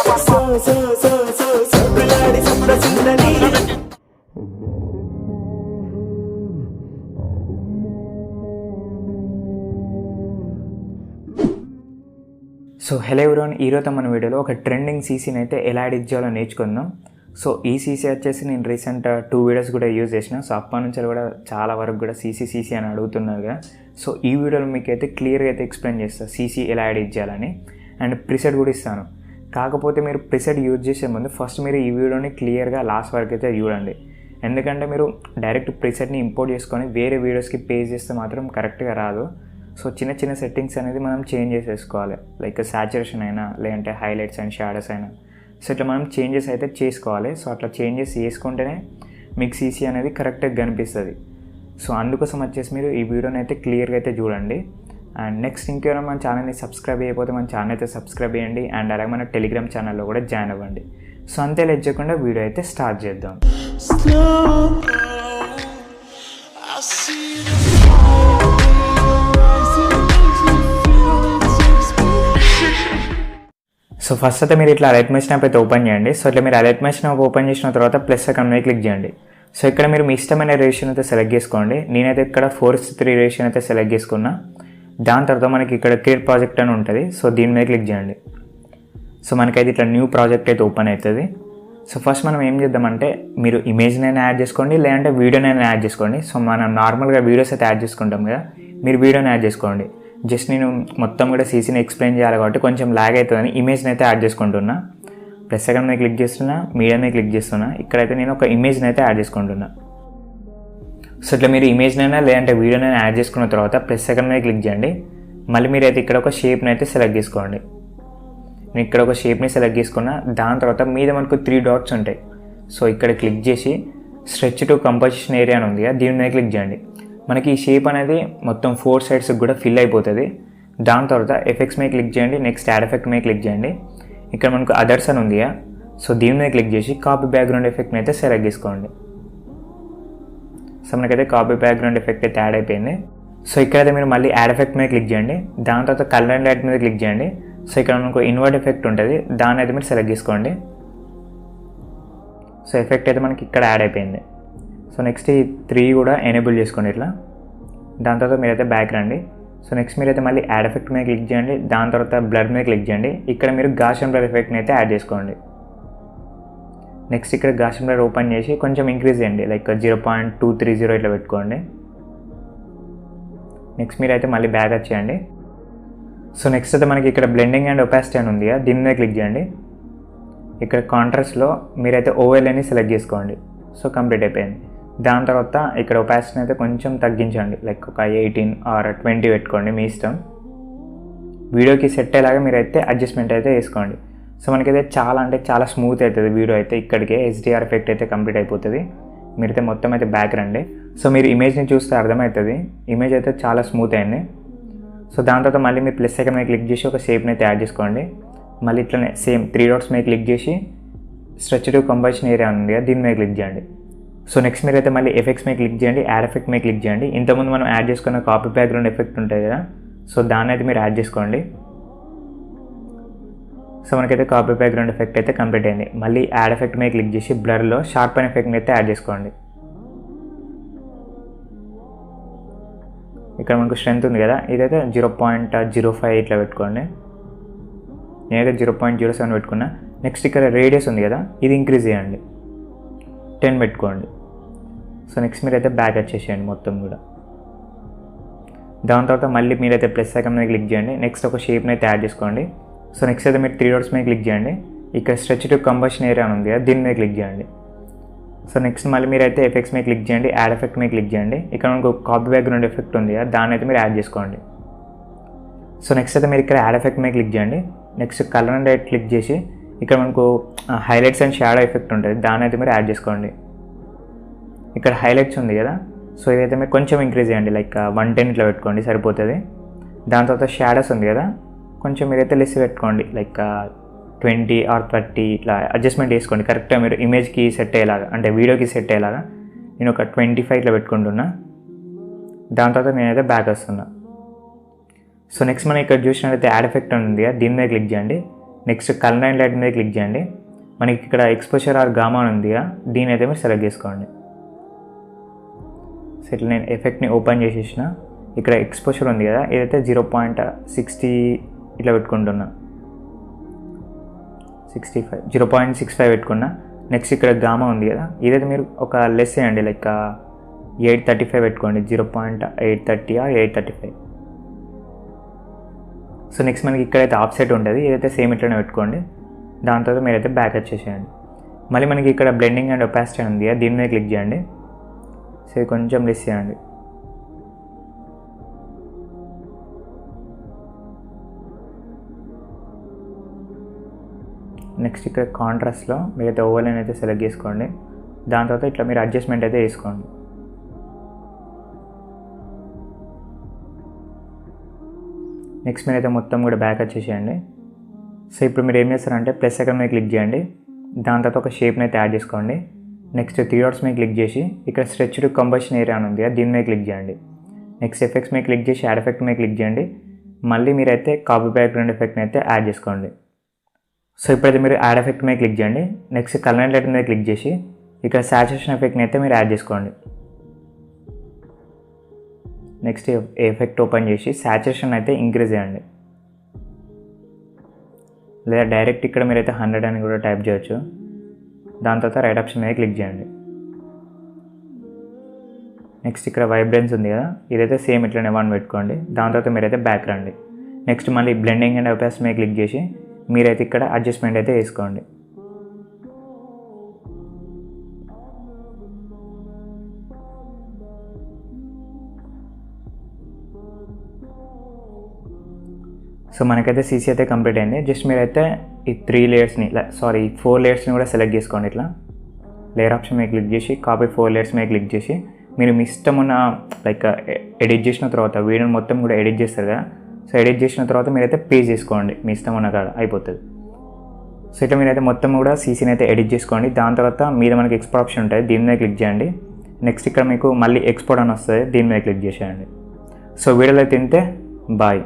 So hello everyone, ఈరోజు మన వీడియోలో ఒక ట్రెండింగ్ సీసీని అయితే ఎలా ఎడిట్ చేయాలో నేర్చుకుందాం. సో ఈ సీసీ వచ్చేసి నేను రీసెంట్ 2 వీడియోస్ కూడా యూజ్ చేసిన. సో అప్పటి నుంచి కూడా చాలా వరకు కూడా సీసీ అని అడుగుతున్నారు కదా. సో ఈ వీడియోలో మీకు అయితే క్లియర్గా అయితే ఎక్స్ప్లెయిన్ చేస్తాను సీసీ ఎలా ఎడిట్ చేయాలని, అండ్ ప్రిసెట్ కూడా ఇస్తాను. కాకపోతే మీరు ప్రిసెట్ యూజ్ చేసే ముందు ఫస్ట్ మీరు ఈ వీడియోని క్లియర్గా లాస్ట్ వరకు అయితే చూడండి. ఎందుకంటే మీరు డైరెక్ట్ ప్రిసెట్ని ఇంపోర్ట్ చేసుకొని వేరే వీడియోస్కి పేస్ట్ చేస్తే మాత్రం కరెక్ట్గా రాదు. సో చిన్న చిన్న సెట్టింగ్స్ అనేది మనం చేంజ్ చేసేసుకోవాలి. లైక్ సాచురేషన్ అయినా, లేదంటే హైలైట్స్ అండ్ షాడోస్ అయినా. సో ఇట్లా మనం చేంజెస్ అయితే చేసుకోవాలి. సో అట్లా చేంజెస్ చేసుకుంటేనే మీకు సీసీ అనేది కరెక్ట్గా కనిపిస్తుంది. సో అందుకోసం వచ్చేసి మీరు ఈ వీడియోని అయితే క్లియర్గా అయితే చూడండి. అండ్ నెక్స్ట్ ఇంకేమైనా మన ఛానల్ని సబ్స్క్రైబ్ చేయకపోతే మన ఛానల్ అయితే సబ్స్క్రైబ్ చేయండి. అండ్ అలాగే మన టెలిగ్రామ్ ఛానల్లో కూడా జాయిన్ అవ్వండి. సో అంతే లేట్ చేయకుండా వీడియో అయితే స్టార్ట్ చేద్దాం. సో ఫస్ట్ అయితే మీరు ఇట్లా అలర్ట్ మెషిన్ యాప్ అయితే ఓపెన్ చేయండి. సో ఇట్లా మీరు అలర్ట్ మెషిన్ యాప్ ఓపెన్ చేసిన తర్వాత ప్లస్ ఐకాన్ మీద క్లిక్ చేయండి. సో ఇక్కడ మీరు మీ ఇష్టమైన రేషియో అయితే సెలెక్ట్ చేసుకోండి. నేనైతే ఇక్కడ 4:3 రేషియో అయితే సెలెక్ట్ చేసుకున్నా. దాని తర్వాత మనకి ఇక్కడ క్రియేట్ ప్రాజెక్ట్ అని ఉంటుంది. సో దీని మీద క్లిక్ చేయండి. సో మనకైతే ఇట్లా న్యూ ప్రాజెక్ట్ అయితే ఓపెన్ అవుతుంది. సో ఫస్ట్ మనం ఏం చేద్దామంటే, మీరు ఇమేజ్నైనా యాడ్ చేసుకోండి, లేదంటే వీడియోనైనా యాడ్ చేసుకోండి. సో మనం నార్మల్గా వీడియోస్ అయితే యాడ్ చేసుకుంటాం కదా, మీరు వీడియోని యాడ్ చేసుకోండి. జస్ట్ నేను మొత్తం కూడా సీసీని ఎక్స్ప్లెయిన్ చేయాలి కాబట్టి కొంచెం లాగ్ అవుతుందని ఇమేజ్ని అయితే యాడ్ చేసుకుంటున్నా. ప్లస్ సెకండ్ మీద క్లిక్ చేస్తున్నా, మీడియా మీద క్లిక్ చేస్తున్నా. ఇక్కడైతే నేను ఒక ఇమేజ్ని అయితే యాడ్ చేసుకుంటున్నా. సో ఇట్లా మీరు ఇమేజ్నైనా లేదంటే వీడియోనైనా యాడ్ చేసుకున్న తర్వాత ప్లస్ సెకండ్ మీద క్లిక్ చేయండి. మళ్ళీ మీరు అయితే ఇక్కడ ఒక షేప్ని అయితే సెలెక్ట్ చేసుకోండి. నేను ఇక్కడ ఒక షేప్ని సెలెక్ట్ చేసుకున్నా. దాని తర్వాత మీద మనకు 3 డాట్స్ ఉంటాయి. సో ఇక్కడ క్లిక్ చేసి స్ట్రెచ్ టు కంపోజిషన్ ఏరియా అని ఉంది కదా, దీని మీద క్లిక్ చేయండి. మనకి ఈ షేప్ అనేది మొత్తం 4 సైడ్స్కి కూడా ఫిల్ అయిపోతుంది. దాని తర్వాత ఎఫెక్ట్స్ మీద క్లిక్ చేయండి. నెక్స్ట్ యాడ్ ఎఫెక్ట్ మీద క్లిక్ చేయండి. ఇక్కడ మనకు అదర్స్ అని ఉంది. సో దీని మీద క్లిక్ చేసి కాపీ బ్యాక్గ్రౌండ్ ఎఫెక్ట్ని అయితే సెలెక్ట్ చేసుకోండి. సో మనకైతే కాపీ బ్యాక్గ్రౌండ్ ఎఫెక్ట్ అయితే యాడ్ అయిపోయింది. సో ఇక్కడైతే మీరు మళ్ళీ యాడ్ ఎఫెక్ట్ మీద క్లిక్ చేయండి. దాని తర్వాత కలర్ అండ్ లైట్ మీద క్లిక్ చేయండి. సో ఇక్కడ మనకు ఇన్వర్ట్ ఎఫెక్ట్ ఉంటుంది, దాన్ని అయితే మీరు సెలెక్ట్ చేసుకోండి. సో ఎఫెక్ట్ అయితే మనకి ఇక్కడ యాడ్ అయిపోయింది. సో నెక్స్ట్ ఈ 3 కూడా ఎనేబుల్ చేసుకోండి ఇట్లా. దాని తర్వాత మీరైతే బ్యాక్ రండి. సో నెక్స్ట్ మీరైతే మళ్ళీ యాడ్ ఎఫెక్ట్ మీద క్లిక్ చేయండి. దాని తర్వాత బ్లర్ మీద క్లిక్ చేయండి. ఇక్కడ మీరు గాషియన్ బ్లర్ ఎఫెక్ట్ని అయితే యాడ్ చేసుకోండి. నెక్స్ట్ ఇక్కడ గాషియన్ బ్లర్ ఓపెన్ చేసి కొంచెం ఇంక్రీజ్ చేయండి, లైక్ 0.230 ఇట్లా పెట్టుకోండి. నెక్స్ట్ మీరైతే మళ్ళీ బ్యాక్ వచ్చేయండి. సో నెక్స్ట్ అయితే మనకి ఇక్కడ బ్లెండింగ్ అండ్ ఒపాసిటీ అని ఉంది, దీని మీద క్లిక్ చేయండి. ఇక్కడ కాంట్రాస్ట్లో మీరైతే ఓవెల్ అని సెలెక్ట్ చేసుకోండి. సో కంప్లీట్ అయిపోయింది. దాని తర్వాత ఇక్కడ ఒపాసిటీని అయితే కొంచెం తగ్గించండి, లైక్ ఒక 18 or 20 పెట్టుకోండి, మీ ఇష్టం. వీడియోకి సెట్ అయ్యేలాగా మీరైతే అడ్జస్ట్మెంట్ అయితే వేసుకోండి. సో మనకైతే చాలా స్మూత్ అవుతుంది వీడియో అయితే. ఇక్కడికే HDR ఎఫెక్ట్ అయితే కంప్లీట్ అయిపోతుంది. మీరైతే మొత్తం అయితే బ్యాక్ రండి. సో మీరు ఇమేజ్ని చూస్తే అర్థమవుతుంది, ఇమేజ్ అయితే చాలా స్మూత్ అయింది. సో దాని తర్వాత మళ్ళీ మీరు ప్లస్ సెకండ్ మీద క్లిక్ చేసి ఒక షేప్ని అయితే యాడ్ చేసుకోండి. మళ్ళీ ఇట్లనే సేమ్ 3 డాట్స్ మీద క్లిక్ చేసి స్ట్రెచ్ టు కంపోజిషన్ ఏరియా ఉంది కదా, దీని మీద క్లిక్ చేయండి. సో నెక్స్ట్ మీరైతే మళ్ళీ ఎఫెక్ట్స్ మీద క్లిక్ చేయండి, యాడ్ ఎఫెక్ట్ మీద క్లిక్ చేయండి. ఇంతకుముందు మనం యాడ్ చేసుకున్న కాపీ బ్యాక్గ్రౌండ్ ఎఫెక్ట్ ఉంటుంది కదా, సో దాన్ని అయితే మీరు యాడ్ చేసుకోండి. సో మనకైతే కాపీ బ్యాక్గ్రౌండ్ ఎఫెక్ట్ అయితే కంప్లీట్ అయింది. మళ్ళీ యాడ్ ఎఫెక్ట్ మీద క్లిక్ చేసి బ్లర్లో షార్ప్ అండ్ ఎఫెక్ట్ని అయితే యాడ్ చేసుకోండి. ఇక్కడ మనకు స్ట్రెంత్ ఉంది కదా, ఇదైతే 0.05 ఇట్లా పెట్టుకోండి. నేనైతే 0.07 పెట్టుకున్నా. నెక్స్ట్ ఇక్కడ రేడియస్ ఉంది కదా, ఇది ఇంక్రీజ్ చేయండి, 10 పెట్టుకోండి. సో నెక్స్ట్ మీరైతే బ్యాక్ వచ్చేసేయండి మొత్తం కూడా. దాని తర్వాత మళ్ళీ మీరైతే ప్లస్ ఐకాన్ మీద క్లిక్ చేయండి. నెక్స్ట్ ఒక షేప్ని అయితే యాడ్ చేసుకోండి. సో నెక్స్ట్ అయితే మీరు 3 డాట్స్ మీద క్లిక్ చేయండి. ఇక్కడ స్ట్రెచ్ టు కంపోజిషన్ ఏరియా ఉంది కదా, దీని మీద క్లిక్ చేయండి. సో నెక్స్ట్ మళ్ళీ మీరైతే ఎఫెక్ట్స్ మీద క్లిక్ చేయండి, యాడ్ ఎఫెక్ట్ మీద క్లిక్ చేయండి. ఇక్కడ మనకు కాపీ బ్యాక్గ్రౌండ్ ఎఫెక్ట్ ఉంది కదా, దాన్ని అయితే మీరు యాడ్ చేసుకోండి. సో నెక్స్ట్ అయితే మీరు ఇక్కడ యాడ్ ఎఫెక్ట్ మీద క్లిక్ చేయండి. Next colour and light click చేసి ఇక్కడ మనకు హైలైట్స్ అండ్ షాడో ఎఫెక్ట్ ఉంటుంది, దాన్ని అయితే మీరు యాడ్ చేసుకోండి. ఇక్కడ హైలైట్స్ ఉంది కదా, సో ఇదైతే మీరు కొంచెం ఇంక్రీజ్ చేయండి, లైక్ 110 ఇట్లా పెట్టుకోండి, సరిపోతుంది. దాని తర్వాత షాడోస్ ఉంది కదా, కొంచెం మీరైతే లెస్ పెట్టుకోండి, లైక్ 20 or 30 ఇట్లా అడ్జస్ట్మెంట్ చేసుకోండి కరెక్ట్గా మీరు ఇమేజ్కి సెట్ అయ్యేలాగా, అంటే వీడియోకి సెట్ అయ్యేలాగా. నేను ఒక 25 ఇట్లా పెట్టుకుంటున్నా. దాని తర్వాత నేనైతే బ్యాక్ వస్తున్నా. సో నెక్స్ట్ మనం ఇక్కడ చూసినట్లయితే యాడ్ ఎఫెక్ట్ ఉంది, దీని మీద క్లిక్ చేయండి. నెక్స్ట్ కలర్ అండ్ లైట్ మీద క్లిక్ చేయండి. మనకి ఇక్కడ ఎక్స్పోజర్ ఆర్ గామా ఉందిగా, దీని అయితే మీరు సెలెక్ట్ చేసుకోండి. సో ఇట్లా నేను ఎఫెక్ట్ని ఓపెన్ చేసేసిన. ఇక్కడ ఎక్స్పోజర్ ఉంది కదా, ఇదైతే 0.60 ఇట్లా పెట్టుకుంటున్నా, 0.65 పెట్టుకున్నా. నెక్స్ట్ ఇక్కడ గామా ఉంది కదా, ఇదైతే మీరు ఒక లెస్ చేయండి, లైక్ 835 పెట్టుకోండి, 0.830 or 835. సో నెక్స్ట్ మనకి ఇక్కడైతే ఆఫ్సెట్ ఉంటుంది, ఇదైతే సేమ్ ఇట్లనే పెట్టుకోండి. దాని తర్వాత మీరైతే బ్యాక్ వచ్చేసేయండి. మళ్ళీ మనకి ఇక్కడ బ్లెండింగ్ అండ్ ఒపాసిటీ ఉంది కదా, దీని మీద క్లిక్ చేయండి. సో ఇది కొంచెం లెస్ చేయండి. నెక్స్ట్ ఇక్కడ కాంట్రాస్ట్లో మీరైతే ఓవర్లైన్ అయితే సెలెక్ట్ చేసుకోండి. దాని తర్వాత ఇట్లా మీరు అడ్జస్ట్మెంట్ అయితే వేసుకోండి. నెక్స్ట్ మీరైతే మొత్తం కూడా బ్యాక్ వచ్చేసేయండి. సో ఇప్పుడు మీరు ఏం చేస్తారంటే ప్లస్ ఐకాన్ మీద క్లిక్ చేయండి. దాని తర్వాత ఒక షేప్ని అయితే యాడ్ చేసుకోండి. నెక్స్ట్ 3 డాట్స్ మీద క్లిక్ చేసి ఇక్కడ స్ట్రెచ్ టు కంబషన్ ఏరియా అని ఉంది, దీని మీద క్లిక్ చేయండి. నెక్స్ట్ ఎఫెక్ట్స్ మీద క్లిక్ చేసి యాడ్ ఎఫెక్ట్ మీద క్లిక్ చేయండి. మళ్ళీ మీరైతే కాపీ బ్యాక్గ్రౌండ్ ఎఫెక్ట్ని అయితే యాడ్ చేసుకోండి. సో ఇప్పుడైతే మీరు యాడ్ ఎఫెక్ట్ మీద క్లిక్ చేయండి. నెక్స్ట్ కలర్ అండ్ లైట్ మీద క్లిక్ చేసి ఇక్కడ సాచురేషన్ ఎఫెక్ట్ని అయితే మీరు యాడ్ చేసుకోండి. నెక్స్ట్ ఎఫెక్ట్ ఓపెన్ చేసి సాచురేషన్ అయితే ఇంక్రీజ్ చేయండి, లేదా డైరెక్ట్ ఇక్కడ మీరైతే 100 అని కూడా టైప్ చేయొచ్చు. దాని తర్వాత రైట్ ఆప్షన్ మీద క్లిక్ చేయండి. నెక్స్ట్ ఇక్కడ వైబ్రెన్స్ ఉంది కదా, ఇదైతే సేమ్ ఇట్లనే 1 పెట్టుకోండి. దాని తర్వాత మీరైతే బ్యాక్ రండి. నెక్స్ట్ మళ్ళీ బ్లెండింగ్ అండ్ ఒపాసిటీ మీద క్లిక్ చేసి మీరైతే ఇక్కడ అడ్జస్ట్మెంట్ అయితే వేసుకోండి. సో మనకైతే సీసీ అయితే కంప్లీట్ అయింది. జస్ట్ మీరైతే ఈ 4 లేయర్స్ని కూడా సెలెక్ట్ చేసుకోండి. ఇట్లా లేయర్ ఆప్షన్ మీద క్లిక్ చేసి కాపీ 4 లేయర్స్ మీద క్లిక్ చేసి మీరు మీ ఇష్టం ఉన్న లైక్ ఎడిట్ చేసిన తర్వాత వీడియోని మొత్తం కూడా ఎడిట్ చేస్తారు కదా, సో ఎడిట్ చేసిన తర్వాత మీరైతే పేస్ట్ చేసుకోండి మీ ఇష్టం ఉన్న కాడ, అయిపోతుంది. సో ఇట్లా మీరైతే మొత్తం కూడా సీసీని అయితే ఎడిట్ చేసుకోండి. దాని తర్వాత మీద మనకి ఎక్స్పోర్ట్ ఆప్షన్ ఉంటుంది, దీని మీద క్లిక్ చేయండి. నెక్స్ట్ ఇక్కడ మీకు మళ్ళీ ఎక్స్పోర్ట్ అని వస్తుంది, దీని మీద క్లిక్ చేసేయండి. సో వీడియోలో అయితే తింటే బాయ్.